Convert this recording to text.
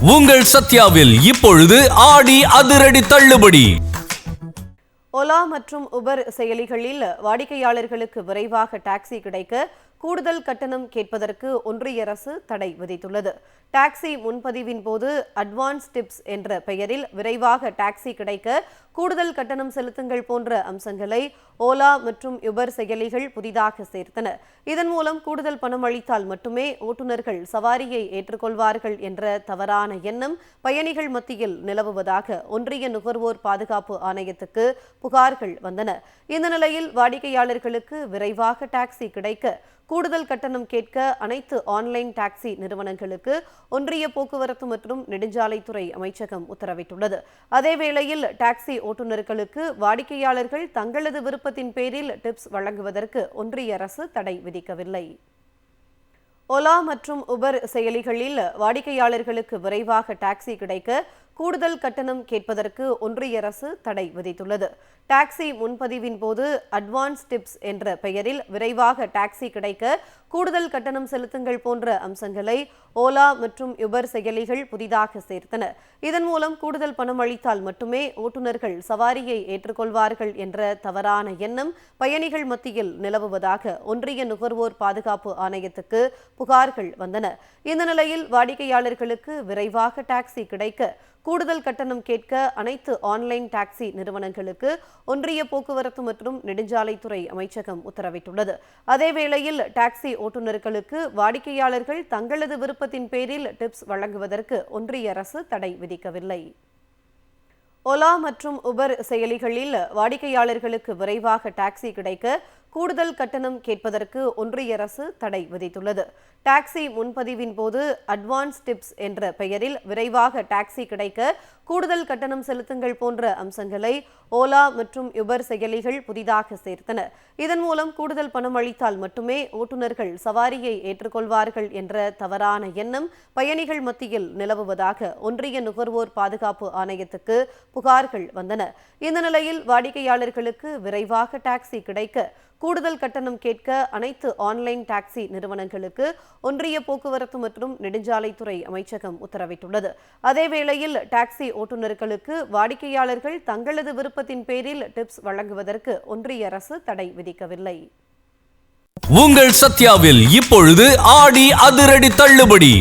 உங்கள் சத்யாவில் இப்பொழுது ஆடி அதிரடி தள்ளுபடி. ஓலா மற்றும் உபர் செயலிகளில் வாடிக்கையாளர்களுக்கு விரைவாக டாக்ஸி கிடைக்க கூடுதல் கட்டணம் கேட்பதற்கு ஒன்றிய அரசு தடை விதித்துள்ளது. டாக்ஸி முன்பதிவின் போது அட்வான்ஸ் டிப்ஸ் என்ற பெயரில் விரைவாக டாக்ஸி கிடைக்க கூடுதல் கட்டணம் செலுத்துங்கள் போன்ற அம்சங்களை ஓலா மற்றும் உபர் செயலிகள் புதிதாக சேர்த்தன. இதன் மூலம் கூடுதல் பணம் அளித்தால் மட்டுமே ஓட்டுநர்கள் சவாரியை ஏற்றுக்கொள்வார்கள் என்ற தவறான எண்ணம் பயணிகள் மத்தியில் நிலவுவதாக ஒன்றிய நுகர்வோர் பாதுகாப்பு ஆணையத்துக்கு புகார்கள் வந்தன. இந்த நிலையில் வாடிக்கையாளர்களுக்கு விரைவாக டாக்ஸி கிடைக்க கூடுதல் கட்டணம் கேட்க அனைத்து ஆன்லைன் டாக்ஸி நிறுவனங்களுக்கு ஒன்றிய போக்குவரத்து மற்றும் நெடுஞ்சாலைத்துறை அமைச்சகம் உத்தரவிட்டுள்ளது. அதேவேளையில் டாக்ஸி ஓட்டுநர்களுக்கு வாடிக்கையாளர்கள் தங்களது விருப்பத்தின் பேரில் டிப்ஸ் வழங்குவதற்கு ஒன்றிய அரசு தடை விதிக்கவில்லை. ஓலா மற்றும் உபர் செயலிகளில் வாடிக்கையாளர்களுக்கு விரைவாக டாக்ஸி கிடைக்க கூடுதல் கட்டணம் கேட்பதற்கு ஒன்றிய அரசு தடை விதித்துள்ளது. டாக்ஸி முன்பதிவின் போது அட்வான்ஸ் டிப்ஸ் என்ற பெயரில் விரைவாக டாக்ஸி கிடைக்க கூடுதல் கட்டணம் செலுத்துங்கள் போன்ற அம்சங்களை ஓலா மற்றும் உபர் செயலிகள் புதிதாக சேர்த்தன. இதன் மூலம் கூடுதல் பணம் அளித்தால் மட்டுமே ஓட்டுநர்கள் சவாரியை ஏற்றுக்கொள்வார்கள் என்ற தவறான எண்ணம் பயணிகள் மத்தியில் நிலவுவதாக ஒன்றிய நுகர்வோர் பாதுகாப்பு ஆணையத்துக்கு புகார்கள் வந்தன. இந்த நிலையில் வாடிக்கையாளர்களுக்கு விரைவாக டாக்ஸி கிடைக்க கூடுதல் கட்டணம் கேட்க அனைத்து ஆன்லைன் டாக்ஸி நிறுவனங்களுக்கு ஒன்றிய போக்குவரத்து மற்றும் நெடுஞ்சாலைத்துறை அமைச்சகம் உத்தரவிட்டுள்ளது. அதேவேளையில் டாக்ஸி ஓட்டுநர்களுக்கு வாடிக்கையாளர்கள் தங்களது விருப்பத்தின் பேரில் டிப்ஸ் வழங்குவதற்கு ஒன்றிய அரசு தடை விதிக்கவில்லை. ஓலா மற்றும் உபர் செயலிகளில் வாடிக்கையாளர்களுக்கு விரைவாக டாக்ஸி கிடைக்க கூடுதல் கட்டணம் கேட்பதற்கு ஒன்றிய அரசு தடை விதித்துள்ளது. டாக்ஸி முன்பதிவின் போது அட்வான்ஸ் டிப்ஸ் என்ற பெயரில் விரைவாக டாக்ஸி கிடைக்க கூடுதல் கட்டணம் செலுத்துங்கள் போன்ற அம்சங்களை ஓலா மற்றும் உபர் செயலிகள் புதிதாக சேர்த்தன. இதன் மூலம் கூடுதல் பணம் அளித்தால் மட்டுமே ஓட்டுநர்கள் சவாரியை ஏற்றுக்கொள்வார்கள் என்ற தவறான எண்ணம் பயணிகள் மத்தியில் நிலவுவதாக ஒன்றிய நுகர்வோர் பாதுகாப்பு ஆணையத்துக்கு புகார்கள் வந்தன. இந்த நிலையில் வாடிக்கையாளர்களுக்கு விரைவாக டாக்ஸி கிடைக்க கூடுதல் கட்டணம் கேட்க அனைத்து ஆன்லைன் டாக்ஸி நிறுவனங்களுக்கு ஒன்றிய போக்குவரத்து மற்றும் நெடுஞ்சாலைத்துறை அமைச்சகம் உத்தரவிட்டுள்ளது. அதேவேளையில் டாக்ஸி ஓட்டுநர்களுக்கு வாடிக்கையாளர்கள் தங்களது விருப்பத்தின் பேரில் டிப்ஸ் வழங்குவதற்கு ஒன்றிய அரசு தடை விதிக்கவில்லை. உங்கள் சத்யாவில் இப்பொழுது ஆடி அதிரடி தள்ளுபடி.